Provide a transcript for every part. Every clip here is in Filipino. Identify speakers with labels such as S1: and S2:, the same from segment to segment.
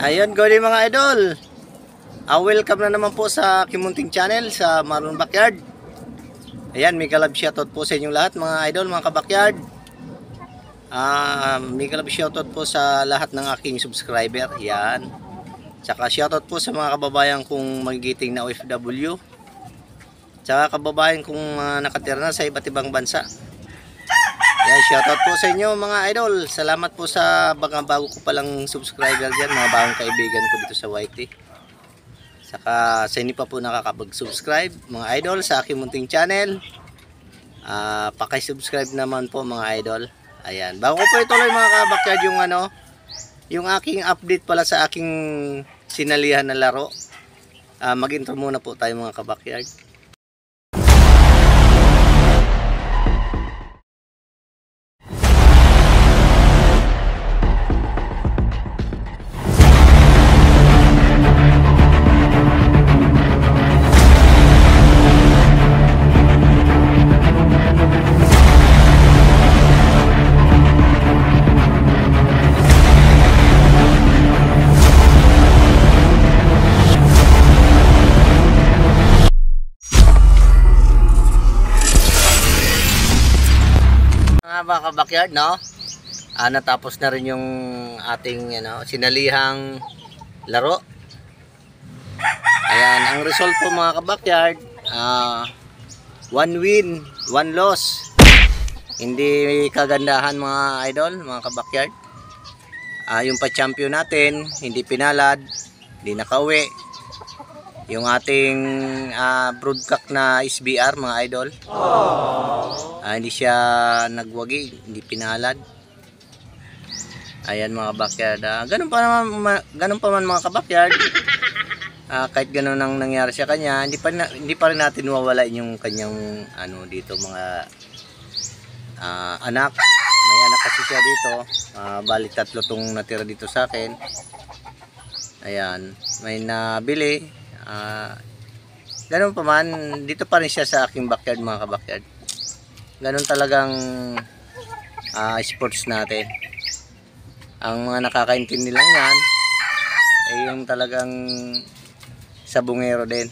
S1: Ayun, good day mga idol. Welcome na naman po sa Kimunting Channel sa Marlon Backyard. Ayan, mega love shoutout po sa inyong lahat mga idol, mga kabakyard. Mega love shoutout po sa lahat ng aking subscriber. Yan. Tsaka shoutout po sa mga kababayan kong magigiting na OFW. Tsaka kababayan kong nakatira na sa iba't ibang bansa. Yan, shoutout po sa inyo mga idol. Salamat po sa mga bago ko palang subscriber dyan, mga bagong kaibigan ko dito sa YT. Saka sa inyo pa po nakakapag-subscribe mga idol sa aking munting channel. Paki-subscribe naman po mga idol. Ayan, bago ko po ituloy mga kabakyard yung aking update pala sa aking sinalihan na laro. Mag-intro muna po tayo mga kabakyard. Mga kabakyard, no? Natapos na rin yung ating sinalihang laro. Ayan, ang result po mga kabakyard, 1 win, 1 loss. Hindi kagandahan mga idol, mga kabakyard. Yung pa-champion natin, hindi pinalad, hindi nakauwi. Yung ating broadcast na SBR mga idol, hindi siya nagwagi, hindi pinalad. Ayan mga kabakyard, ganun pa man mga kabakyard. Kahit ganun ang nangyari sa kanya, hindi pa rin natin mawala yung kanyang dito mga anak. May anak kasi siya dito, bali 3 tong natira dito sa akin. Ayan, may nabili. Ganun pa man, dito pa rin siya sa aking backyard mga kabakyard. Ganun talagang sports natin. Ang mga nakakaintindi lang yan ay yung talagang sabungero din.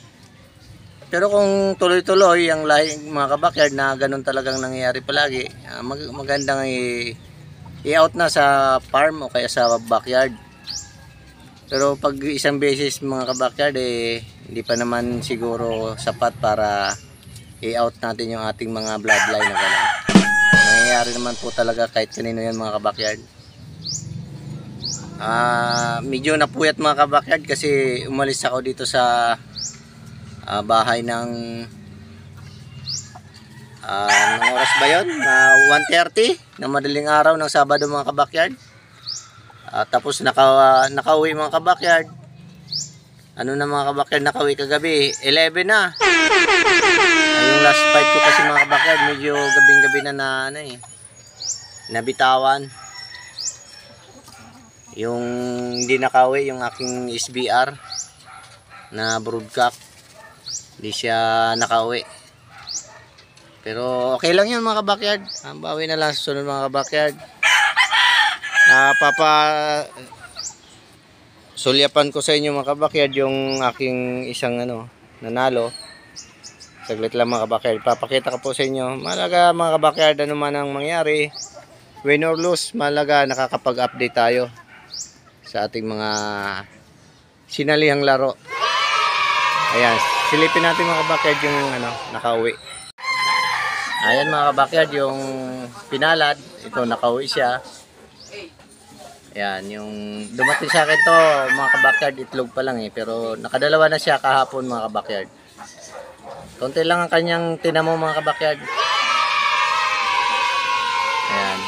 S1: Pero kung tuloy-tuloy ang lahi mga kabakyard na ganun talagang nangyayari palagi, magandang i-out na sa farm o kaya sa backyard. Pero pag isang beses mga kabakyard, hindi pa naman siguro sapat para i-out natin yung ating mga bloodline na gano'n. Nangyayari naman po talaga kahit kanino yan mga kabakyard. Medyo napuyat mga kabakyard kasi umalis ako dito sa bahay ng anong oras ba yun? 1:30 ng madaling araw ng Sabado mga kabakyard. Tapos nakauwi mga kabakyard. Mga kabakyard, nakauwi kagabi 11 na. Yung last fight ko kasi mga kabakyard, medyo gabing-gabi na nabitawan. Yung hindi nakauwi yung aking SBR na broadcast, hindi siya nakauwi. Pero okay lang yun mga kabakyard. Bawi na lang sa sunod mga kabakyard. Sulyapan ko sa inyo mga kabakyard yung aking isang nanalo. Saglit lang mga kabakyard, papakita ko po sa inyo. Malaga mga kabakyard, ano man ang mangyari, win or lose, malaga nakakapag-update tayo sa ating mga sinalihang laro. Ayan, silipin natin mga kabakyard yung nakauwi. Ayan mga kabakyard, yung pinalad, ito nakauwi siya. Ayan, yung dumating sa akin to mga kabakyard, itlog pa lang pero nakadalawa na siya kahapon mga kabakyard. Konti lang ang kanyang tinamo mga kabakyard. Ayan,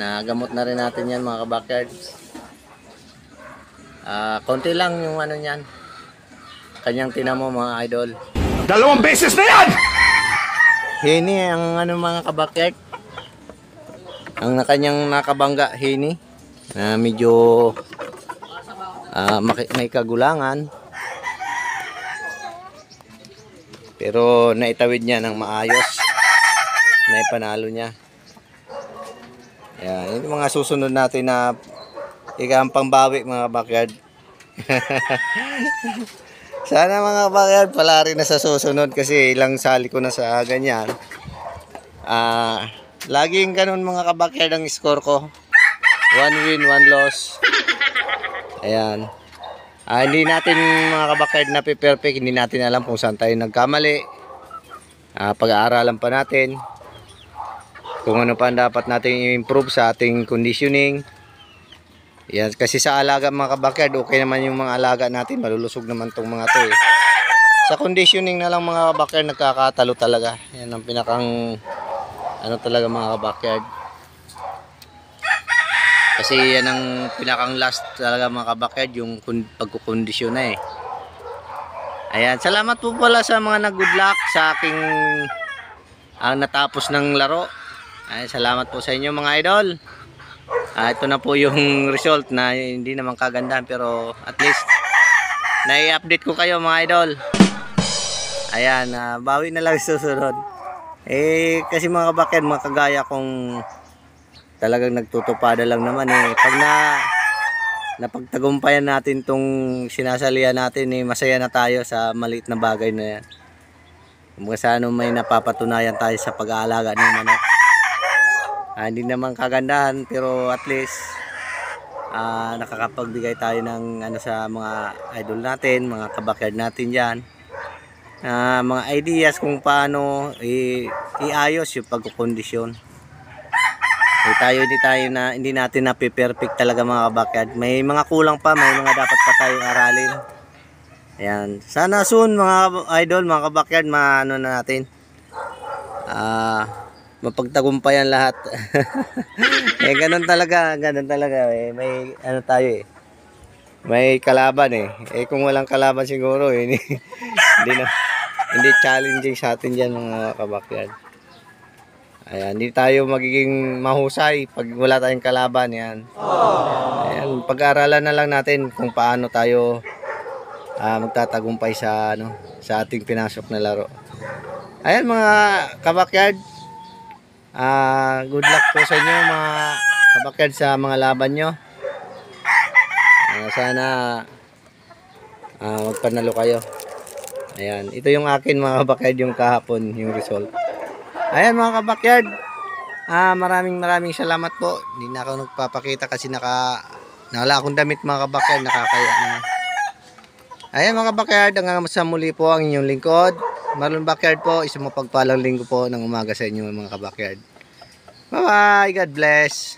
S1: nagamot na rin natin yan mga kabakyard. Konti lang yung niyan, kanyang tinamo mga idol.
S2: 2 beses na yan!
S1: Hini ang mga kabakyard, ang kanyang nakabangga hini. Medyo may kagulangan, pero naitawid niya ng maayos, naipanalo niya. Ayan, yung mga susunod natin na Ika ang pangbawi mga backyard. Sana mga backyard pala rin na sa susunod kasi ilang sali ko na sa ganyan. Laging ganun mga kabakyard ang score ko. 1 win, 1 loss. Ayan. Hindi natin mga kabakyard na perfect, hindi natin alam kung saan tayo nagkamali. Pag-aaralan pa natin kung ano pa dapat natin i-improve sa ating conditioning. Yan, kasi sa alaga mga kabakyard, okay naman yung mga alaga natin, malulusog naman tong mga to eh. Sa conditioning na lang mga kabakyard, nagkakatalo talaga. Yan ang pinakang ano talaga mga kabakyard. Kasi yan ang pinakang last talaga mga kabakyard, yung pagkukondisyon na eh. Ayan, salamat po pala sa mga nag-good luck sa aking natapos ng laro. Ayan, salamat po sa inyo mga idol. Ito na po yung result na hindi naman kagandahan pero at least nai-update ko kayo mga idol. Ayan, bawi na lang susunod. Kasi mga kabakyard, mga kagaya kung talagang nagtutupada lang naman pag napagtagumpayan natin tong sinasalihan natin masaya na tayo sa maliit na bagay na yan. Kung saan may napapatunayan tayo sa pag-aalaga ng manok. Hindi naman kagandahan pero at least nakakapagbigay tayo ng ano sa mga idol natin, mga kabakyard natin diyan. Mga ideas kung paano iayos yung pagkukondisyon. Hindi natin na-perfect talaga mga kabakyard. May mga kulang pa, may mga dapat pa tayong aralin. Ayan. Sana soon mga idol, mga kabakyard, maano na natin. Mapagtagumpayan lahat. Ganun talaga. May ano tayo may kalaban kung walang kalaban siguro hindi challenging sa atin diyan mga kabakyard. Ayan, hindi tayo magiging mahusay pag wala tayong kalaban yan. Ayan, pag-aaralan na lang natin kung paano tayo magtatagumpay sa ating pinasok na laro. Ayan mga kabakyard. Good luck po sa inyo mga kabakyard sa mga laban nyo. Sana magpanalo kayo. Ayan, ito yung akin mga kabakyard, yung kahapon yung result. Ayan mga kabakyard, maraming salamat po. Hindi na ako nagpapakita kasi wala akong damit mga kabakyard, nakakaya na. Ayan mga kabakyard, hanggang sa muli po ang inyong lingkod Marlon Backyard po, isang mapagpalang linggo po ng umaga sa inyo mga kabakyard. Bye bye, God bless.